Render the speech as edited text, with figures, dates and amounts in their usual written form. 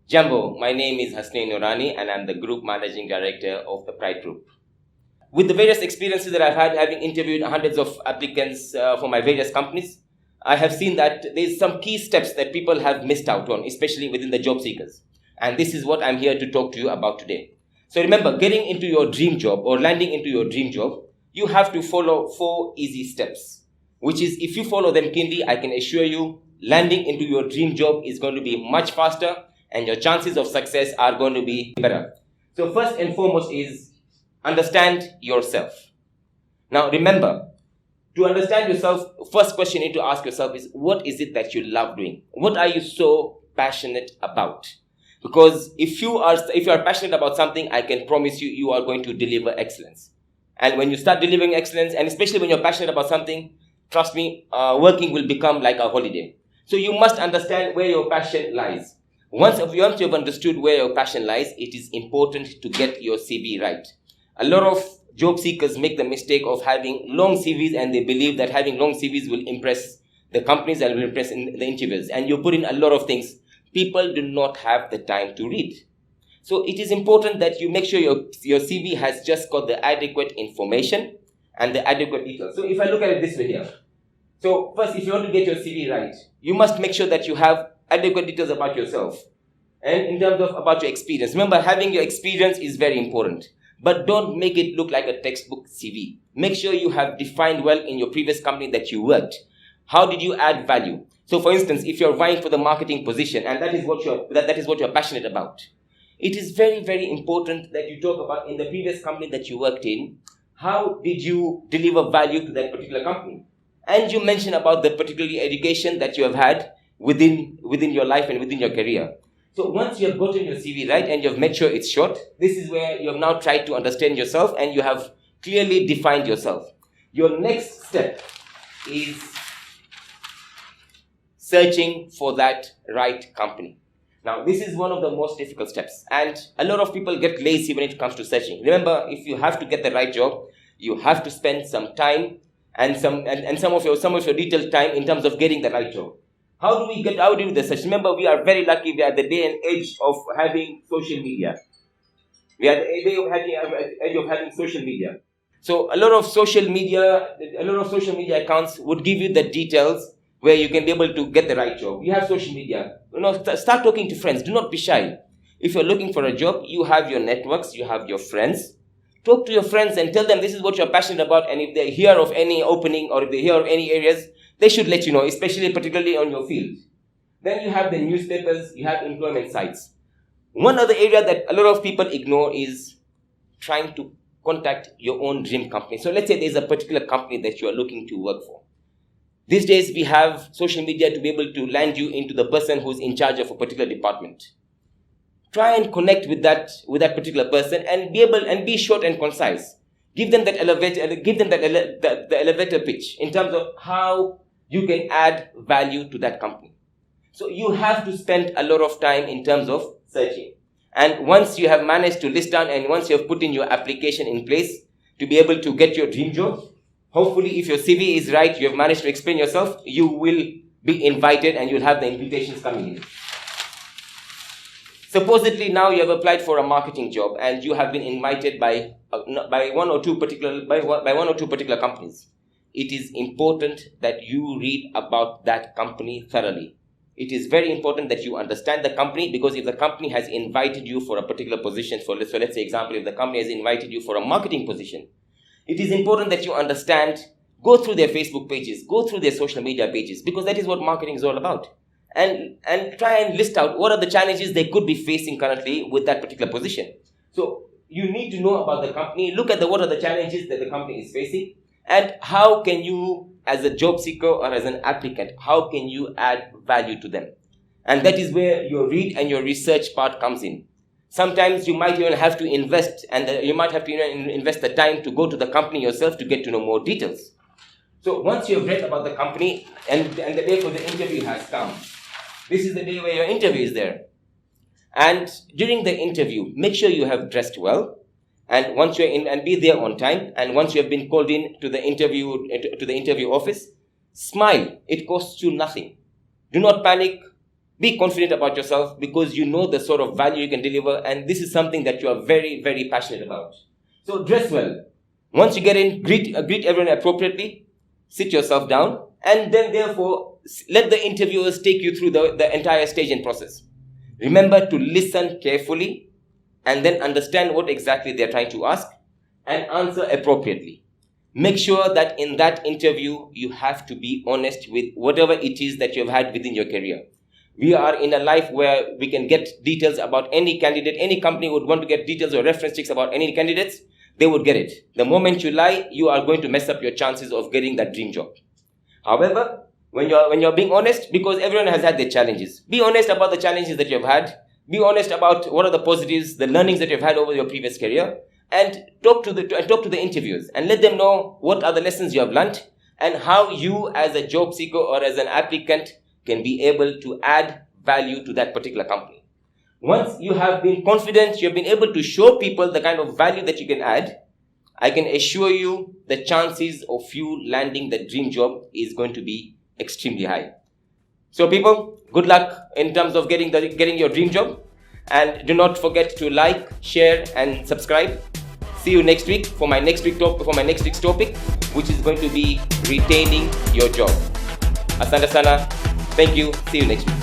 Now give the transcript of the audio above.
Jumbo, my name is Hasnain and I'm the Group Managing Director of the Pride Group. With the various experiences that I've had, having interviewed hundreds of applicants for my various companies, I have seen that there's some key steps that people have missed out on, especially within the job seekers. And this is what I'm here to talk to you about today. So remember, getting into your dream job or landing into your dream job, you have to follow 4 easy steps, which is if you follow them keenly, I can assure you landing into your dream job is going to be much faster and your chances of success are going to be better. So first and foremost is understand yourself. Now remember, to understand yourself, first question you need to ask yourself is, what is it that you love doing? What are you so passionate about? Because if you are passionate about something, I can promise you, you are going to deliver excellence. And when you start delivering excellence, and especially when you're passionate about something, trust me, working will become like a holiday. So you must understand where your passion lies. Once you have understood where your passion lies, it is important to get your CV right. A lot of job seekers make the mistake of having long CVs, and they believe that having long CVs will impress the companies and will impress in the interviews. And you put in a lot of things. People do not have the time to read. So it is important that you make sure your CV has just got the adequate information and the adequate details. So if I look at it this way here. So first, if you want to get your CV right, you must make sure that you have adequate details about yourself and in terms of about your experience. Remember, having your experience is very important, but don't make it look like a textbook CV. Make sure you have defined well in your previous company that you worked. How did you add value? So for instance, if you're vying for the marketing position and that is what you're passionate about, it is very, very important that you talk about in the previous company that you worked in, how did you deliver value to that particular company? And you mention about the particular education that you have had within your life and within your career. So once you have gotten your CV right and you have made sure it's short, this is where you have now tried to understand yourself and you have clearly defined yourself. Your next step is searching for that right company. Now, this is one of the most difficult steps, and a lot of people get lazy when it comes to searching. Remember, if you have to get the right job, you have to spend some time and some of your detailed time in terms of getting the right job. How do we do the search? Remember, we are very lucky. We are at the day and age of having social media. We are at the age of having social media. So a lot of social media accounts would give you the details where you can be able to get the right job. You have social media. Start talking to friends. Do not be shy. If you're looking for a job, you have your networks, you have your friends. Talk to your friends and tell them this is what you're passionate about, and if they hear of any opening or if they hear of any areas, they should let you know, particularly on your field. Then you have the newspapers, you have employment sites. One other area that a lot of people ignore is trying to contact your own dream company. So let's say there's a particular company that you are looking to work for. These days, we have social media to be able to land you into the person who's in charge of a particular department. Try and connect with that particular person and be short and concise. Give them the elevator pitch in terms of how you can add value to that company. So you have to spend a lot of time in terms of searching. And once you have managed to list down and once you have put in your application in place to be able to get your dream job, hopefully, if your CV is right, you have managed to explain yourself, you will be invited and you'll have the invitations coming in. Supposedly, now you have applied for a marketing job and you have been invited by one or two particular companies. It is important that you read about that company thoroughly. It is very important that you understand the company, because if the company has invited you for a particular position, let's say example, if the company has invited you for a marketing position, it is important that you understand, go through their Facebook pages, go through their social media pages, because that is what marketing is all about. And try and list out what are the challenges they could be facing currently with that particular position. So you need to know about the company, look at what are the challenges that the company is facing, and how can you, as a job seeker or as an applicant, how can you add value to them? And that is where your read and your research part comes in. Sometimes you might even have to invest, invest the time to go to the company yourself to get to know more details. So once you have read about the company and the day for the interview has come, this is the day where your interview is there. And during the interview, make sure you have dressed well. And once you're in, and be there on time. And once you have been called in to the interview office, smile. It costs you nothing. Do not panic. Be confident about yourself because you know the sort of value you can deliver, and this is something that you are very, very passionate about. So dress well. Once you get in, greet everyone appropriately, sit yourself down, and then therefore let the interviewers take you through the entire stage and process. Remember to listen carefully and then understand what exactly they're trying to ask and answer appropriately. Make sure that in that interview, you have to be honest with whatever it is that you've had within your career. We are in a life where we can get details about any candidate. Any company would want to get details or reference checks about any candidates. They would get it. The moment you lie, you are going to mess up your chances of getting that dream job. However, when you're being honest, because everyone has had their challenges, be honest about the challenges that you've had. Be honest about what are the positives, the learnings that you've had over your previous career, and talk to the interviewers and let them know what are the lessons you have learned and how you as a job seeker or as an applicant can be able to add value to that particular company. Once you have been confident, you have been able to show people the kind of value that you can add, I can assure you the chances of you landing the dream job is going to be extremely high. So people, good luck in terms of getting your dream job, and do not forget to like, share and subscribe. See you next week for my next week's topic, which is going to be retaining your job. Asante sana. Thank you. See you next week.